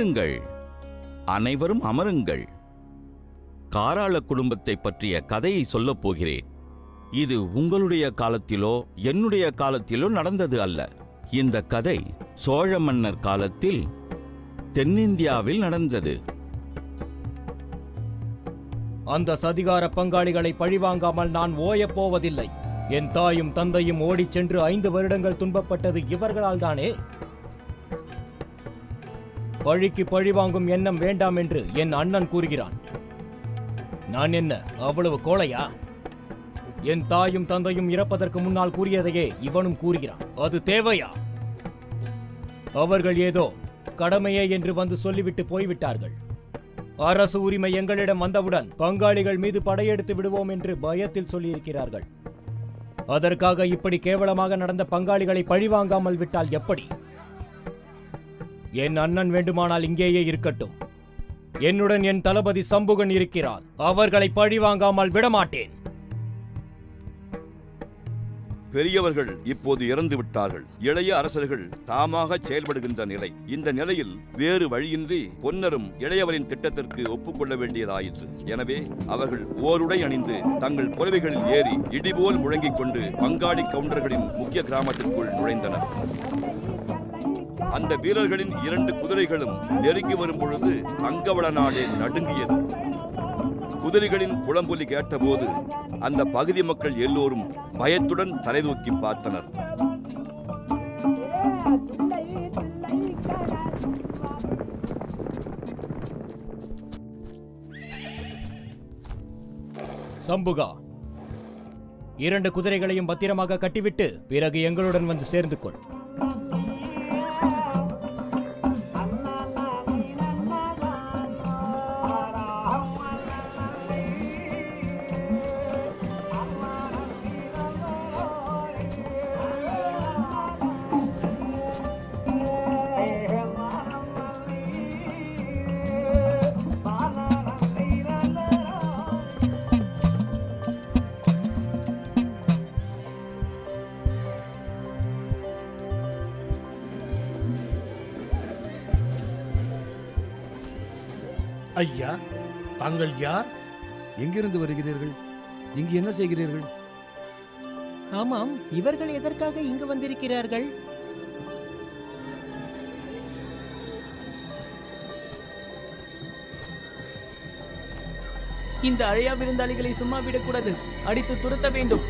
அமருங்கள், அனைவரும் அமருங்கள். காராள குடும்பத்தை பற்றிய கதையை சொல்லப் போகிறேன். இது உங்களுடைய காலத்திலோ என்னுடைய காலத்திலோ நடந்தது அல்ல. இந்த கதை சோழ மன்னர் காலத்தில் தென்னிந்தியாவில் நடந்தது. அந்த சதிகார பங்காளிகளை பழிவாங்காமல் நான் ஓயப் போவதில்லை. என் தாயும் தந்தையும் ஓடிச் சென்று 5 வருடங்கள் துன்பப்பட்டது இவர்களால் தானே. பழிக்கு பழிவாங்கும் எண்ணம் வேண்டாம் என்று என் அண்ணன் கூறுகிறான். நான் என்ன அவ்வளவு கோழையா? என் தாயும் தந்தையும் இறப்பதற்கு முன்னால் கூறியதையே இவனும் கூறுகிறான். அது தேவையா? அவர்கள் ஏதோ கடமையே என்று வந்து சொல்லிவிட்டு போய்விட்டார்கள். அரசு உரிமை எங்களிடம் வந்தவுடன் பங்காளிகள் மீது படையெடுத்து விடுவோம் என்று பயத்தில் சொல்லியிருக்கிறார்கள். அதற்காக இப்படி கேவலமாக நடந்த பங்காளிகளை பழிவாங்காமல் விட்டால் எப்படி? என் அண்ணன் வேண்டுமானால் இங்கேயே இருக்கட்டும். என்னுடன் என் தளபதி சம்புகன் இருக்கிறார். அவர்களை பழிவாங்காமல் விடமாட்டேன். பெரியவர்கள் இப்போது இறந்து விட்டார்கள். இளைய அரசர்கள் தாமாக செயல்படுகின்ற நிலை. இந்த நிலையில் வேறு வழியின்றி பொன்னரும் இளையவரின் திட்டத்திற்கு ஒப்புக்கொள்ள வேண்டியதாயிற்று. எனவே அவர்கள் ஓருடை அணிந்து தங்கள் புறவைகளில் ஏறி இடிபோல் முழங்கிக் கொண்டு பங்காளி கவுண்டர்களின் முக்கிய கிராமத்திற்குள் நுழைந்தனர். அந்த வீரர்களின் 2 குதிரைகளும் நெருங்கி வரும் பொழுது அங்கவள நாடே நடுங்கியது. குதிரைகளின் குளம்பொலி கேட்டபோது அந்த பகுதி மக்கள் எல்லோரும் பயத்துடன் தலைதூக்கி பார்த்தனர். சம்புகா, 2 குதிரைகளையும் பத்திரமாக கட்டிவிட்டு பிறகு எங்களுடன் வந்து சேர்ந்து கொள். ஐயா, தாங்கள் யார்? எங்கிருந்து வருகிறீர்கள்? இங்கு என்ன செய்கிறீர்கள்? ஆமாம், இவர்கள் எதற்காக இங்கு வந்திருக்கிறார்கள்? இந்த அழையா விருந்தாளிகளை சும்மா விடக்கூடாது. அடித்து துரத்த வேண்டும்.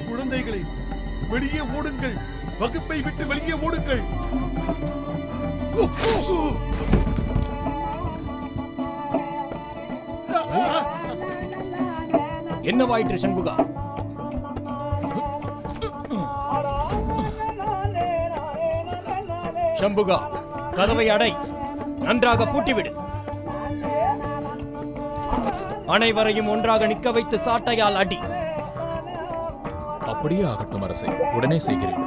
குழந்தைகளை வெளியே ஓடுங்கள். வகுப்பை விட்டு வெளியே ஓடுங்கள். என்னவாயிற்று சண்முகா? சம்புகா, கதவை அடை. நன்றாக பூட்டிவிடு. அனைவரையும் ஒன்றாக நிற்க வைத்து சாட்டையால் அடி. அப்படியே ஆகட்டும் அரசே, உடனே செய்கிறேன்.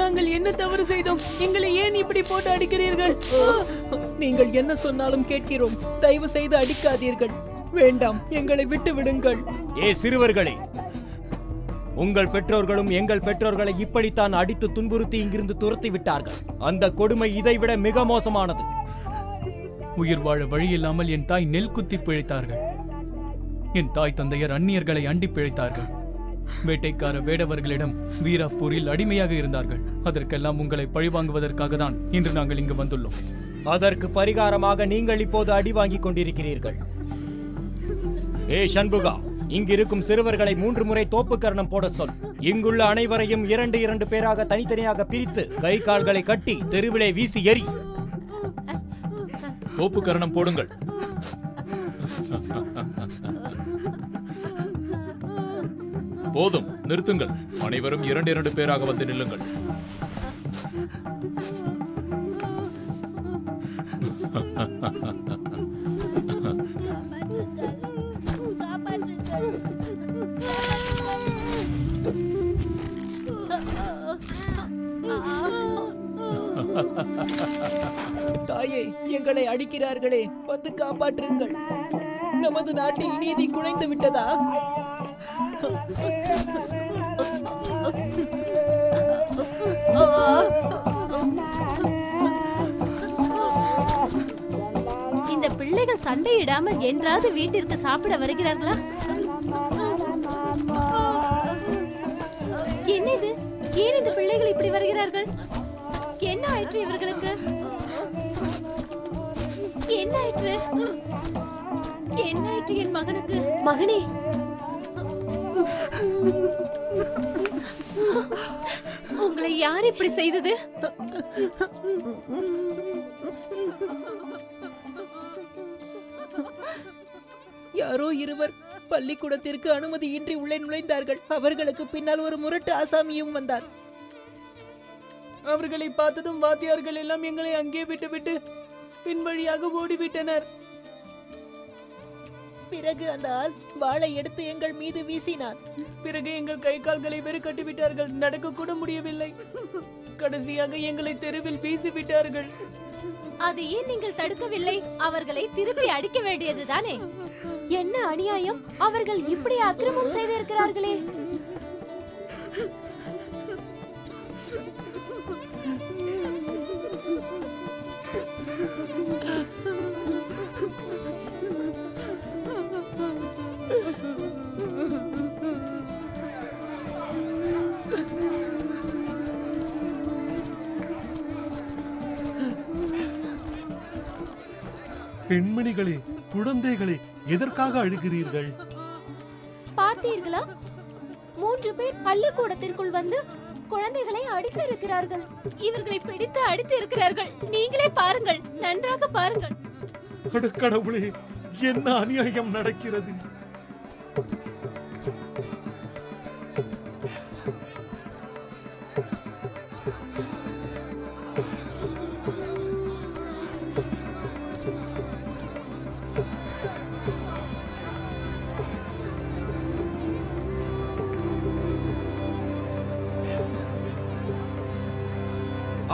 நாங்கள் என்ன தவறு செய்தோம்? எங்களை ஏன் இப்படி போட்டு அடிக்கிறீர்கள்? நீங்கள் என்ன சொன்னாலும் கேட்கிறோம். தயவு செய்து அடிக்காதீர்கள். வேண்டாம், எங்களை விட்டு விடுங்கள். ஏ சிறுவர்களே, உங்கள் பெற்றோர்களும் எங்கள் பெற்றோர்களை இப்படித்தான் அடித்து துன்புறுத்தி இங்கிருந்து துரத்தி விட்டார்கள். அந்த கொடுமை இதைவிட மிக மோசமானது. உயிர் வாழ வழியில்லாமல் என் தாய் நெல் குத்தி பிழைத்தார்கள். என் தாய் தந்தையர் அந்நியர்களை அண்டி பிழைத்தார்கள். வேட்டைக்கார வேடவர்களிடம் வீராப்பூரில் அடிமையாக இருந்தார்கள். அதற்கெல்லாம் உங்களை பழிவாங்குவதற்காக தான் இன்று நாங்கள் இங்கு வந்துள்ளோம். அதற்கு பரிகாரமாக நீங்கள் இப்போது அடி வாங்கிக் கொண்டிருக்கிறீர்கள். ஏ சண்முகா, இங்கிருக்கும் சிறுவர்களை 3 முறை தோப்பு கரணம் போட சொல். இங்குள்ள அனைவரையும் 2 பேராக தனித்தனியாக பிரித்து கை கால்களை கட்டி தெருவிலே வீசி எறி. தோப்பு கரணம் போடுங்கள். போதும், நிறுத்துங்கள். அனைவரும் 2 பேராக வந்து நில்லுங்கள். தாயே, எங்களை அடிக்கிறார்களே, வந்து காப்பாற்றுங்கள். நமது நாட்டில் நீதி குலைந்து விட்டதா? இந்த பிள்ளைகள் சண்டையிடாமல் என்றாவது வீட்டிற்கு சாப்பிட வருகிறார்களா? என்னது? ஏன் இந்த பிள்ளைகள் இப்படி வருகிறார்கள்? என்ன ஆயிற்று இவர்களுக்கு? என்ன ஆயிற்று? என்ன ஆயிற்று என் மகனுக்கு? மகனே, உங்களை யார் இப்படி செய்தது? யாரோ இருவர் பள்ளிக்கூடத்திற்கு அனுமதியின்றி உள்ளே நுழைந்தார்கள். அவர்களுக்கு பின்னால் ஒரு முரட்டு ஆசாமியும் வந்தார். அவர்களை பார்த்ததும் வாத்தியார்கள் எல்லாம் எங்களை அங்கே விட்டுவிட்டு பின்வழியாக ஓடிவிட்டனர். பிறகு அந்த ஆள் வாளை எடுத்து எங்கள் மீது வீசினார். பிறகு எங்கள் கை கால்களை வெறு கட்டிவிட்டார்கள். நடக்க கூட முடியவில்லை. கடைசியாக எங்களை தெருவில் வீசிவிட்டார்கள். அதை ஏன் நீங்கள் தடுக்கவில்லை? அவர்களை திருப்பி அடிக்க வேண்டியதுதானே? என்ன அநியாயம்! அவர்கள் இப்படி அக்கிரமம் செய்திருக்கிறார்களே. பெண்மணிகளே, குழந்தைகளே, எதற்காக அழுகிறீர்கள்? பார்த்தீர்களா? 3 பேர் பள்ளிக்கூடத்திற்குள் வந்து குழந்தைகளை அடித்து இருக்கிறார்கள். இவர்களை பிடித்து அடித்து இருக்கிறார்கள். நீங்களே பாருங்கள், நன்றாக பாருங்கள். கடவுளே, என்ன அநியாயம் நடக்கிறது?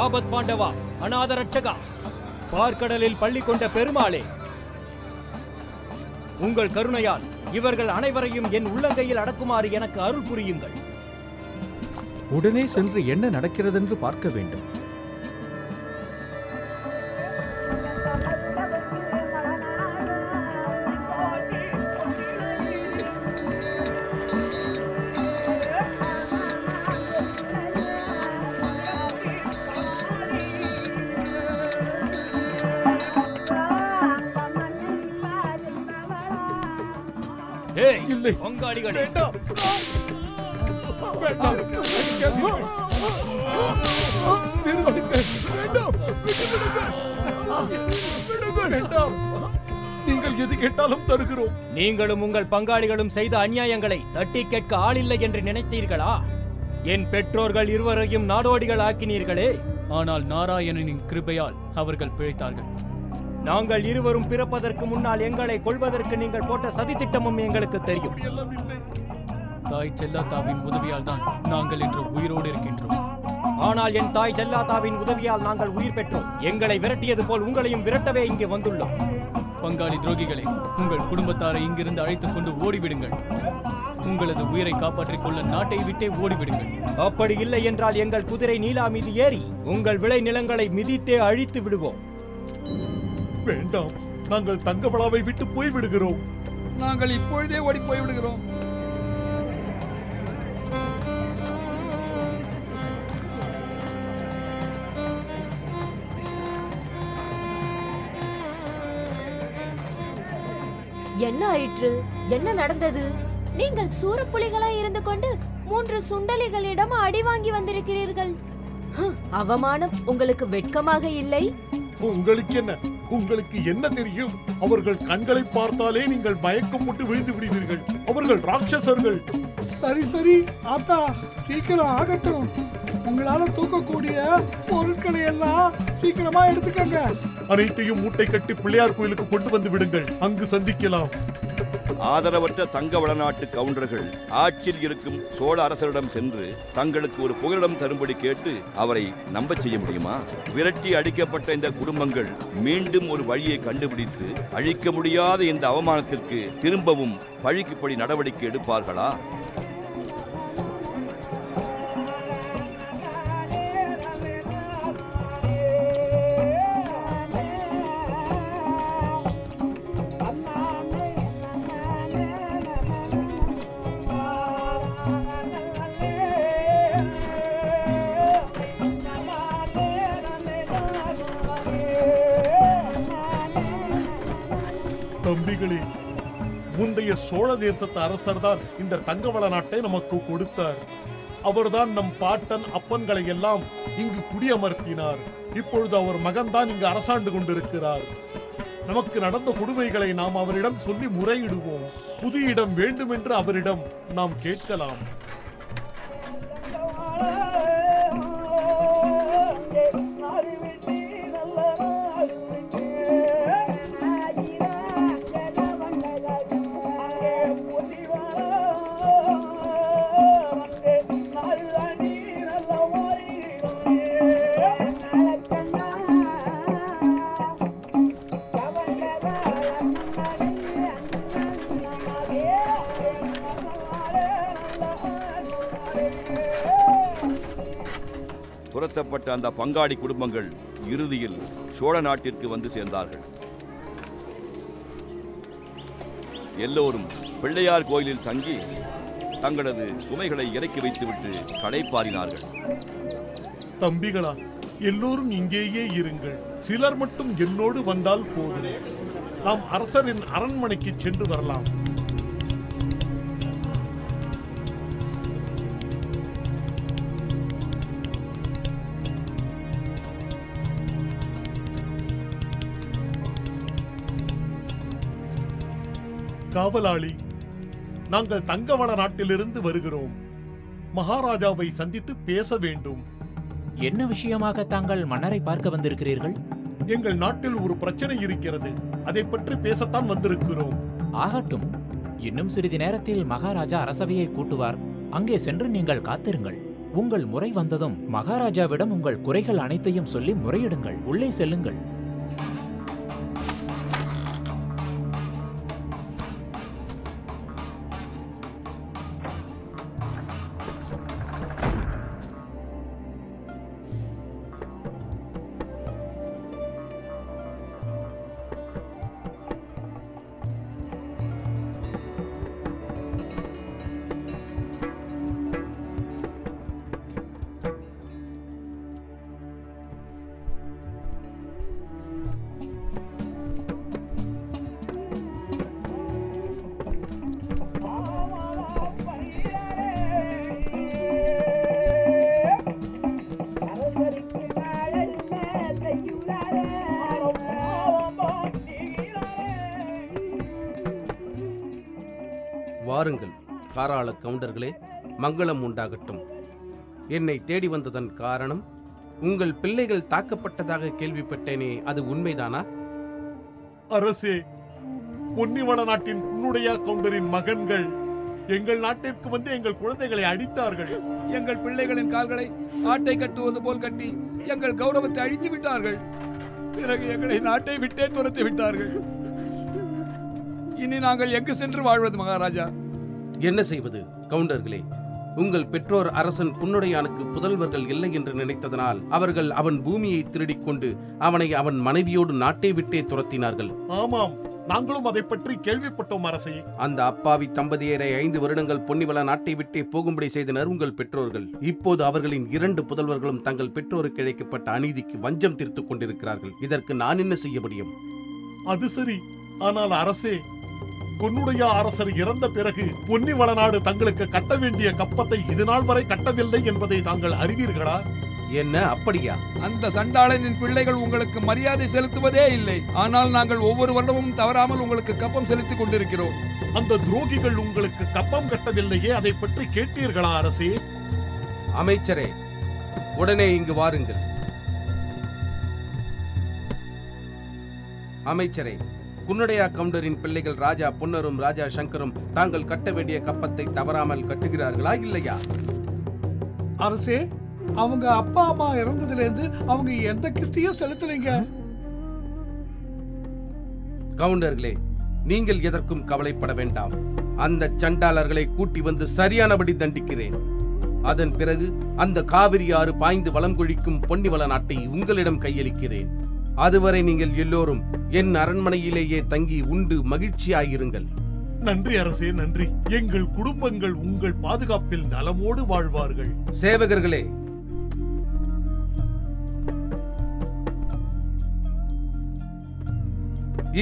ஆபத் பாண்டவா, அநாத ரட்சகா, பார்க்கடலில் பள்ளி கொண்ட பெருமாளே, உங்கள் கருணையால் இவர்கள் அனைவரையும் என் உள்ளங்கையில் அடக்குமாறு எனக்கு அருள் புரியுங்கள். உடனே சென்று என்ன நடக்கிறதென்று பார்க்க வேண்டும். இல்லை, பங்காளிகளே, வேண்டாம், வேண்டாம், நிறுத்துங்கள். வேண்டாம், வேண்டாம், நீங்கள் எது கேட்டாலும் தருகிறோம். நீங்களும் உங்கள் பங்காளிகளும் செய்த அநியாயங்களை தட்டி கேட்க ஆளில்லை என்று நினைத்தீர்களா? என் பெற்றோர்கள் இருவரையும் நாடோடிகள் ஆக்கினீர்களே. ஆனால் நாராயணனின் கிருபையால் அவர்கள் பிழைத்தார்கள். நாங்கள் இருவரும் பிறப்பதற்கு முன்னால் எங்களை கொல்வதற்கு நீங்கள் போட்ட சதி திட்டமும் எங்களுக்கு தெரியும். தாய் செல்லாத்தாவின் உதவியால் தான் நாங்கள் இன்று உயிரோடு இருக்கின்றோம். ஆனால் என் தாய் செல்லாத்தாவின் உதவியால் நாங்கள் உயிர் பெற்றோம். எங்களை விரட்டியது போல் உங்களையும் விரட்டவே இங்கே வந்துள்ளோம். பங்காளி துரோகிகளே, உங்கள் குடும்பத்தாரை இங்கிருந்து அழைத்துக் கொண்டு ஓடிவிடுங்கள். உங்களது உயிரை காப்பாற்றிக் கொள்ள நாட்டை விட்டே ஓடிவிடுங்கள். அப்படி இல்லை என்றால் எங்கள் குதிரை நீலா மீது ஏறி உங்கள் விளை நிலங்களை மிதித்தே அழித்து விடுவோம். வேண்டாம், நாங்கள் தங்கவளாவை விட்டு போய்விடுகிறோம். நாங்கள் இப்பொழுதே ஓடி போய்விடுகிறோம். என்ன ஆயிற்று? என்ன நடந்தது? நீங்கள் சூரப்புலிகளாய் இருந்து கொண்டு 3 சுண்டலிகளிடம் அடி வாங்கி வந்திருக்கிறீர்கள். அவமானம் உங்களுக்கு வெட்கமாக இல்லை? உங்களுக்கு என்ன? உங்களுக்கு என்ன தெரியும்? அவர்கள் கண்களை பார்த்தாலே நீங்கள் மயக்கம் போட்டு விழுந்து விடுவீர்கள். அவர்கள் ராட்சசர்கள். சரி சரி ஆத்தா, சீக்கிரம் ஆகட்டும். உங்களால தூக்கக்கூடிய பொருட்களை எல்லாம் சீக்கிரமா எடுத்துக்கங்க. அனைத்தையும் மூட்டை கட்டி பிள்ளையார் கோயிலுக்கு கொண்டு வந்து விடுங்கள். அங்கு சந்திக்கலாம். ஆதரவற்ற தங்க வளநாட்டு கவுண்டர்கள் ஆட்சியில் இருக்கும் சோழ அரசரிடம் சென்று தங்களுக்கு ஒரு புகலிடம் தரும்படி கேட்டு அவரை நம்பச் செய்ய முடியுமா? விரட்டி அடிக்கப்பட்ட இந்த குடும்பங்கள் மீண்டும் ஒரு வழியை கண்டுபிடித்து அழிக்க முடியாத இந்த அவமானத்திற்கு திரும்பவும் பழிக்குப்படி நடவடிக்கை எடுப்பார்களா? தம்பிகளே, முந்தைய சோழ தேசத்து அரசர் தான் இந்த தங்கவள நாட்டை நமக்கு கொடுத்தார். அவர்தான் நம் பாட்டன் அப்பன்களை எல்லாம் இங்கு குடியமர்த்தினார். இப்பொழுது அவர் மகன்தான் இங்கு அரசாண்டு கொண்டிருக்கிறார். நமக்கு நடந்த கொடுமைகளை நாம் அவரிடம் சொல்லி முறையிடுவோம். புது இடம் வேண்டும் என்று அவரிடம் நாம் கேட்கலாம். துரத்தப்பட்ட அந்த பங்காளி குடும்பங்கள் இறுதியில் சோழ நாட்டிற்கு வந்து சேர்ந்தார்கள். எல்லோரும் பிள்ளையார் கோயிலில் தங்கி தங்களது சுமைகளை இறக்கி வைத்துவிட்டு களைப்பாறினார்கள். தம்பிகளா, எல்லோரும் இங்கேயே இருங்கள். சிலர் மட்டும் என்னோடு வந்தால் போதும். நாம் அரசரின் அரண்மனைக்கு சென்று வரலாம். காவலாளி, நாங்கள் தங்கவள நாட்டிலிருந்து வருகிறோம். மகாராஜாவை சந்தித்து பேச வேண்டும். என்ன விஷயமாக தாங்கள் மன்னரை பார்க்க வந்திருக்கிறீர்கள்? எங்கள் நாட்டில் ஒரு பிரச்சனை இருக்கிறது. அதை பற்றி பேசத்தான் வந்திருக்கிறோம். ஆகட்டும், இன்னும் சிறிது நேரத்தில் மகாராஜா அரசவையை கூட்டுவார். அங்கே சென்று நீங்கள் காத்திருங்கள். உங்கள் முறை வந்ததும் மகாராஜாவிடம் உங்கள் குறைகள் அனைத்தையும் சொல்லி முறையிடுங்கள். உள்ளே செல்லுங்கள். வாருங்கள் காராள கவுண்டர்களே, மங்களம் உண்டாகட்டும். என்னை தேடி வந்ததன் காரணம், உங்கள் பிள்ளைகள் தாக்கப்பட்டதாக கேள்விப்பட்டேனே, அது உண்மைதானா? அரசே, பொன்னிவள நாட்டின் புன்னுடையா கவுண்டரின் மகன்கள் எங்கள் நாட்டிற்கு வந்து எங்கள் குழந்தைகளை அடித்தார்கள். எங்கள் பிள்ளைகளின் கால்களை ஆட்டை கட்டுவது போல் கட்டி எங்கள் கௌரவத்தை அழித்து விட்டார்கள். பிறகு எங்களை நாட்டை விட்டே துரத்தி விட்டார்கள். இனி நாங்கள் எங்கு சென்று வாழ்வது மகாராஜா? என்ன செய்வது கவுண்டர்களே? உங்கள் பெற்றோர் அரசன் புன்னுடையானுக்கு புதல்வர்கள் இல்லை என்று நினைத்ததனால் அவர்கள் அவன் பூமியை திருடிக் கொண்டு அவனை அவன் மனைவியோடு நாட்டை விட்டே துரத்தினார்கள். ஆமாம், நாங்களும் அதை பற்றி கேள்விப்பட்டோம் அரசே. அந்த அப்பாவி தம்பதியரை 5 வருடங்கள் பொன்னிவள நாட்டை விட்டே போகும்படி செய்தனர் உங்கள் பெற்றோர்கள். இப்போது அவர்களின் 2 புதல்வர்களும் தங்கள் பெற்றோருக்கு இழைக்கப்பட்ட அநீதிக்கு வஞ்சம் தீர்த்துக் கொண்டிருக்கிறார்கள். இதற்கு நான் என்ன செய்ய முடியும்? அது சரி, ஆனால் அரசே, பொன்னுடையா அரசர் இறந்த பிறகு பொன்னிவள நாடு தங்களுக்கு கட்ட வேண்டிய கப்பத்தை இதுநாள் வரை கட்டவில்லை என்பதை தாங்கள் அறிவீர்களா? என்ன, அப்படியா? அந்த சண்டாளனின் பிள்ளைகள் உங்களுக்கு மரியாதை செலுத்துவதே இல்லை. ஆனால் நாங்கள் ஒவ்வொரு வருடமும் தவறாமல் உங்களுக்கு கப்பம் செலுத்திக் கொண்டிருக்கிறோம். அந்த துரோகிகள் உங்களுக்கு கப்பம் கட்டவில்லையே, அதை பற்றி கேட்டீர்களா அரசே? அமைச்சரே, உடனே இங்கு வாருங்கள். அமைச்சரே, குன்னுடையா கவுண்டரின் பிள்ளைகள் ராஜா பொன்னரும் ராஜா சங்கரும் தாங்கள் கட்ட வேண்டிய கப்பத்தை தவறாமல் கட்டுகிறார்களா இல்லையா? அரசே, அவங்க அப்பா அம்மா இறந்ததுல இருந்து அவங்க எந்த கிஸ்தியும் செலுத்தலைங்க. கவுண்டர்களே, நீங்கள் எதற்கும் கவலைப்பட வேண்டாம். அந்த சண்டாளர்களை கூட்டி வந்து சரியானபடி தண்டிக்கிறேன். அதன் பிறகு அந்த காவிரி ஆறு பாய்ந்து வளம் கொழிக்கும் பொன்னிவள நாட்டை உங்களிடம் கையளிக்கிறேன். அதுவரை நீங்கள் எல்லோரும் என் அரண்மனையிலேயே தங்கி உண்டு மகிழ்ச்சியாயிருங்கள். நன்றி அரசே, நன்றி. எங்கள் குடும்பங்கள் உங்கள் பாதுகாப்பில் நலமோடு வாழ்வார்கள். சேவகர்களே,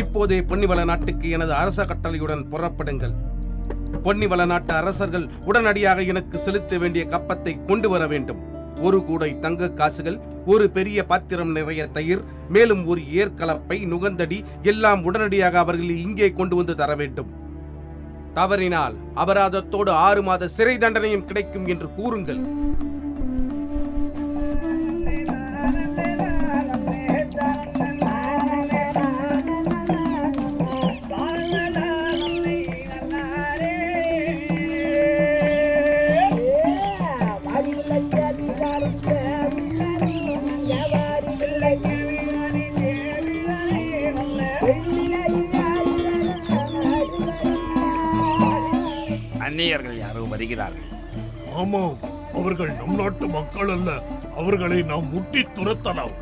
இப்போதே பொன்னிவள நாட்டுக்கு எனது அரச கட்டளையுடன் புறப்படுங்கள். பொன்னிவள நாட்டு அரசர்கள் உடனடியாக எனக்கு செலுத்த வேண்டிய கப்பத்தை கொண்டு வர வேண்டும். ஒரு கூடை தங்க காசுகள், ஒரு பெரிய பாத்திரம் நிறைய தயிர், மேலும் ஒரு ஏற்கலப்பை, நுகந்தடி எல்லாம் உடனடியாக அவர்கள் இங்கே கொண்டு வந்து தர வேண்டும். தவறினால் அபராதத்தோடு 6 மாத சிறை தண்டனையும் கிடைக்கும் என்று கூறுங்கள். அந்நியர்கள் யாரோ வருகிறார்கள். ஆமாம், அவர்கள் நம் நாட்டு மக்கள் அல்ல. அவர்களை நாம் முட்டி துரத்தலாம்.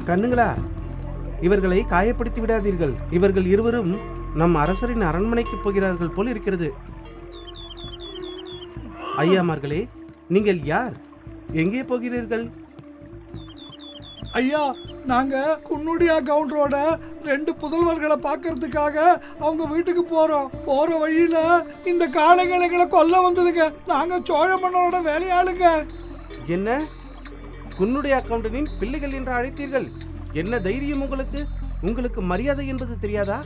கண்ணுங்களா, இவர்களை காயப்படுத்தி விடாதீர்கள். இவர்கள் இருவரும் நம் அரசரின் அரண்மனைக்கு போகிறார்கள் போல் இருக்கிறது. ஐயாமார்களே, நீங்கள் யார்? எங்கே போகிறீர்கள்? ஐயா, நாங்க குன்னுடையா கவுண்டரோட 2 புதல்வர்களை பார்க்கறதுக்காக அவங்க வீட்டுக்கு போறோம். போற வழியில இந்த காளைகளை கொல்ல வந்ததுங்க. நாங்க சோழ மன்னரோட வேலையாளுங்க. என்ன, குன்னுடையா கவுண்டரின் பிள்ளைகள் என்று அழைத்தீர்கள்? என்ன தைரியம் உங்களுக்கு? உங்களுக்கு மரியாதை என்பது தெரியாதா?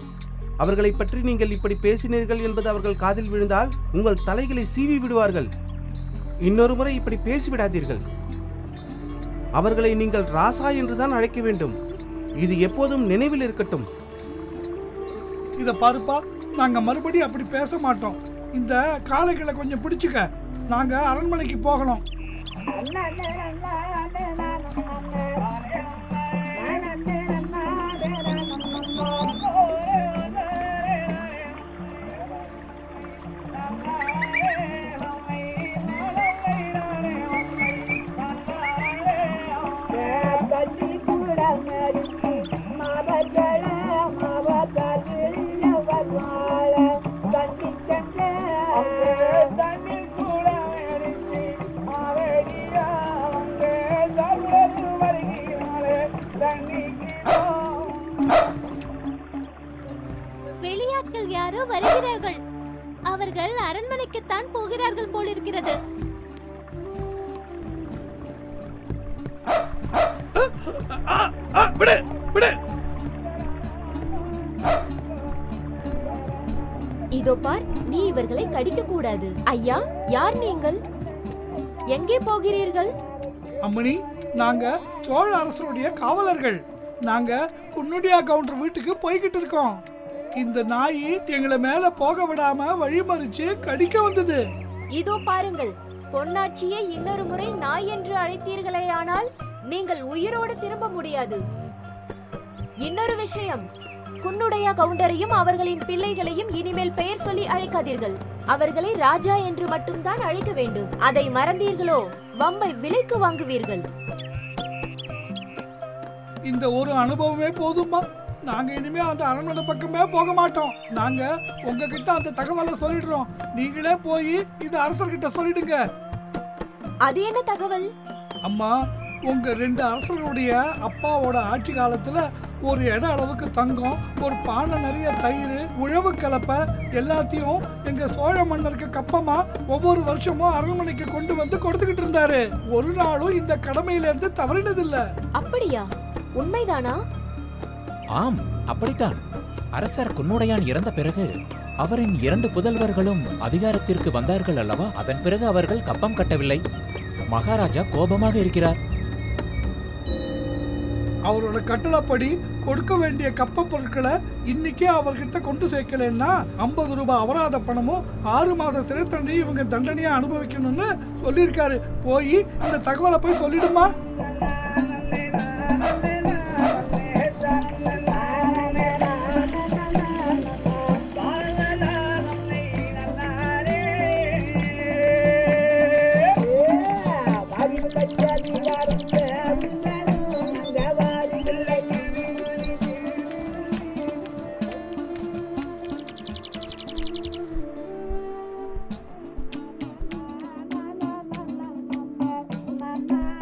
அவர்களை பற்றி நீங்கள் இப்படி பேசினீர்கள் என்பது அவர்கள் காதில் விழுந்தால் உங்கள் தலைகளை சீவி விடுவார்கள். இன்னொரு முறை இப்படி பேசிவிடாதீர்கள். அவர்களை நீங்கள் ராசா என்றுதான் அழைக்க வேண்டும். இது எப்போதும் நினைவில் இருக்கட்டும். இத பாருப்பா, நாங்க மறுபடியும் அப்படி பேச மாட்டோம். இந்த காளைகளை கொஞ்சம் பிடிச்சுக்க, நாங்க அரண்மனைக்கு போகணும். வெளியாட்கள் யாரோ வருகிறார்கள். அவர்கள் அரண்மனைக்குத்தான் போகிறார்கள் போலிருக்கிறது. இதோ பார், நீ இவர்களை கடிக்க கூடாது. ஐயா, யார் நீங்கள்? எங்கே போகிறீர்கள்? அம்மணி, நாங்க சோழ அரசருடைய காவலர்கள். நாங்க குன்னுடையா கவுண்டர் வீட்டுக்கு போய்கிட்டு இருக்கோம். இந்த நாய் எங்களை மேல போக விடாம வழிமறிச்சு கடிக்க வந்தது. இதோ பாருங்கள், பொன்னாட்சியை இன்னொரு முறை நாய் என்று அழைத்தீர்களே, ஆனால் நீங்கள் உயிரோடு திரும்ப முடியாது. இன்னொரு விஷயம், குன்னுடையா கவுண்டரையும் அவர்களின் பிள்ளைகளையும் இனிமேல் பெயர் சொல்லி அழைக்காதீர்கள். அவர்களை ராஜா என்று மட்டும்தான் அழைக்க வேண்டும். அதை மறந்தீர்களோ வம்பை விலைக்கு வாங்குவீர்கள். இந்த ஒரு அனுபவமே போதுமா? நாங்க இனிமே அந்த அரண்மனை பக்கமே போக மாட்டோம். நாங்க உங்ககிட்ட அந்த தகவலை சொல்லிடுறோம். நீங்களே போய் இது அரசர்கிட்ட சொல்லிடுங்க. அது என்ன தகவல்? அம்மா, உங்க 2 அரசர்களுடைய அப்பாவோட ஆட்சி காலத்துல ஒரு இட அளவுக்கு தங்கம், ஒரு பானை நிறைய தயிர், உழவு கலப்பை எல்லாத்தையும் எங்க சோழ மன்னருக்கு கப்பமா ஒவ்வொரு வருஷமும் அரண்மனைக்கு கொண்டு வந்து கொடுத்துக்கிட்டு இருந்தாரு. ஒரு நாளும் இந்த கடமையில இருந்து தவறினதில்ல. அப்படியா? உண்மைதானா? ஆம், அப்படித்தான். அரசர் குன்னுடையான் இறந்த பிறகு அவரின் 2 புதல்வர்களும் அதிகாரத்திற்கு வந்தார்கள் அல்லவா? அதன் பிறகு அவர்கள் கப்பம் கட்டவில்லை. மகாராஜா கோபமாக இருக்கிறார். அவரோட கட்டளைப்படி கொடுக்க வேண்டிய கப்ப பொருட்களை இன்னைக்கே அவர்கிட்ட கொண்டு சேர்க்கலன்னா 50 ரூபாய் அபராத பணமும் 6 மாச சிறை தண்டனை இவங்க தண்டனையா அனுபவிக்கணும்னு சொல்லியிருக்காரு. போய் இந்த தகவலை போய் சொல்லிடுமா?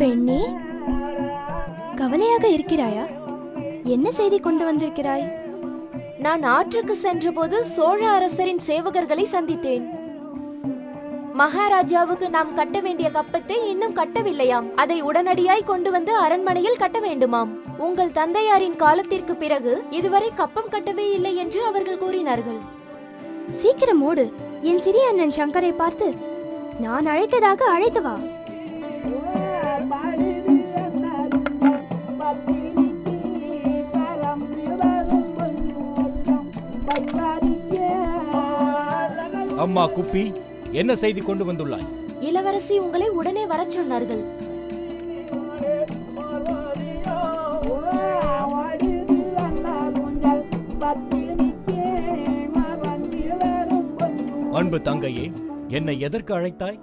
பெண்ணே, கவலையாக இருக்கிறாயா? என்ன செய்தி கொண்டு வந்திருக்கிறாய்? நான் ஆற்றுக்கு சென்றபோது சோழ அரசரின் சேவகர்களை சந்தித்தேன். மகாராஜாவுக்கு நாம் கட்ட வேண்டிய கப்பத்தை இன்னும் கட்டவில்லையாம். அதை உடனடியாய் கொண்டு வந்து அரண்மனையில் கட்ட வேண்டுமாம். உங்கள் தந்தையாரின் காலத்திற்கு பிறகு இதுவரை கப்பம் கட்டவே இல்லை என்று அவர்கள் கூறினார்கள். சீக்கிரம் ஓடு. என் சிறிய அண்ணன் சங்கரை பார்த்து நான் அழைத்ததாக அழைத்து வா. அம்மா குப்பி, என்ன செய்தி கொண்டு வந்துள்ளாய்? இளவரசி உங்களை உடனே வரச் சொன்னார்கள். அன்பு தங்கையே, என்னை எதற்கு அழைத்தாய்?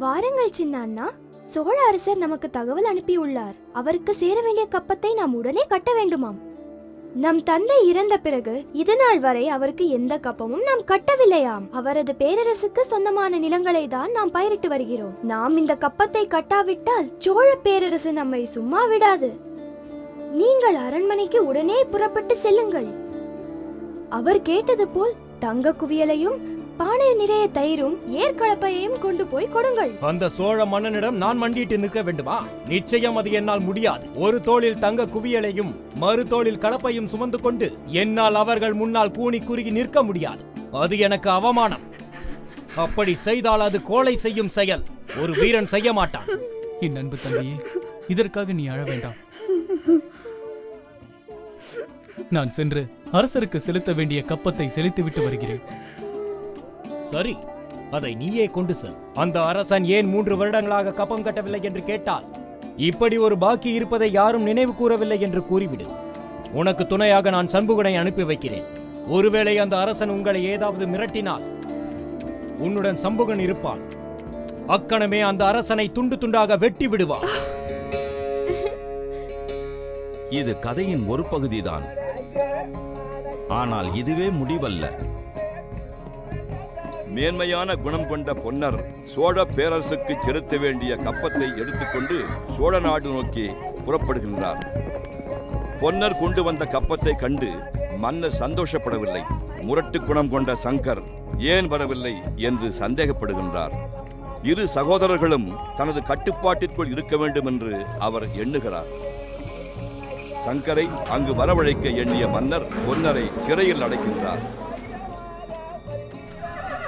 வாருங்கள் சின்ன அண்ணா. சோழ அரசர் நமக்கு தகவல் அனுப்பியுள்ளார். அவருக்கு சேர வேண்டிய கப்பத்தை நாம் உடனே கட்ட வேண்டுமாம். நம் தந்தை இறந்த பிறகு இதுநாள் வரை அவருக்கு எந்த கப்பமும் நாம் கட்டவில்லையாம். அவரது பேரரசுக்கு சொந்தமான நிலங்களை தான் நாம் பயிரிட்டு வருகிறோம். நாம் இந்த கப்பத்தை கட்டாவிட்டால் சோழ பேரரசு நம்மை சும்மா விடாது. நீங்கள் அரண்மனைக்கு உடனே புறப்பட்டு செல்லுங்கள். அவர் கேட்டது போல் தங்க குவியலையும் பானை நிறைய தயிரும் ஏற்கலப்பையையும் கொண்டு போய் கொடுங்கள். அந்த சோழ மன்னனிடம் நான் மண்டிட்டு நிற்க வேண்டுமா? நிச்சயம் அது என்னால் முடியாது. ஒரு தோளில் தங்க குவியலையும் மறு தோளில் கலப்பையும் சுமந்து கொண்டு என்னால் அவர்கள் முன்னால் கூனி குறுகி நிற்க முடியாது. அது எனக்கு அவமானம். அப்படி செய்தால் அது கோளை செய்யும் செயல். ஒரு வீரன் செய்ய மாட்டான். என் அன்பு தந்தையே, இதற்காக நீ அழ வேண்டாம். நான் சென்று அரசருக்கு செலுத்த வேண்டிய கப்பத்தை செலுத்திவிட்டு வருகிறேன். சரி, அதை நீயே கொண்டு செல். அந்த அரசன் ஏன் 3 வருடங்களாக கப்பம் கட்டவில்லை என்று கேட்டால், இப்படி ஒரு பாக்கி இருப்பதை யாரும் நினைவு கூறவில்லை என்று கூறிவிடு. உனக்கு துணையாக நான் சண்புகனை அனுப்பி வைக்கிறேன். ஒருவேளை அந்த அரசன் உங்களை ஏதாவது மிரட்டினால் உன்னுடன் சம்புகன் இருப்பான். அக்கணமே அந்த அரசனை துண்டு துண்டாக வெட்டி விடுவான். இது கதையின் ஒரு பகுதிதான். ஆனால் இதுவே முடிவல்ல. மேன்மையான குணம் கொண்ட பொன்னர் சோழ பேரரசுக்கு செலுத்த வேண்டிய கப்பத்தை எடுத்துக்கொண்டு சோழ நாடு நோக்கி புறப்படுகின்றார். பொன்னர் கொண்டு வந்த கப்பத்தை கண்டு மன்னர் சந்தோஷப்படவில்லை. முரட்டு குணம் கொண்ட சங்கர் ஏன் வரவில்லை என்று சந்தேகப்படுகின்றார். இரு சகோதரர்களும் தனது கட்டுப்பாட்டிற்குள் இருக்க வேண்டும் என்று அவர் எண்ணுகிறார். சங்கரை அங்கு வரவழைக்க எண்ணிய மன்னர் பொன்னரை சிறையில் அடைக்கின்றார்.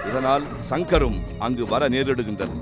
இதனால் சங்கரும் அங்கு வர நேரிடுகின்றது.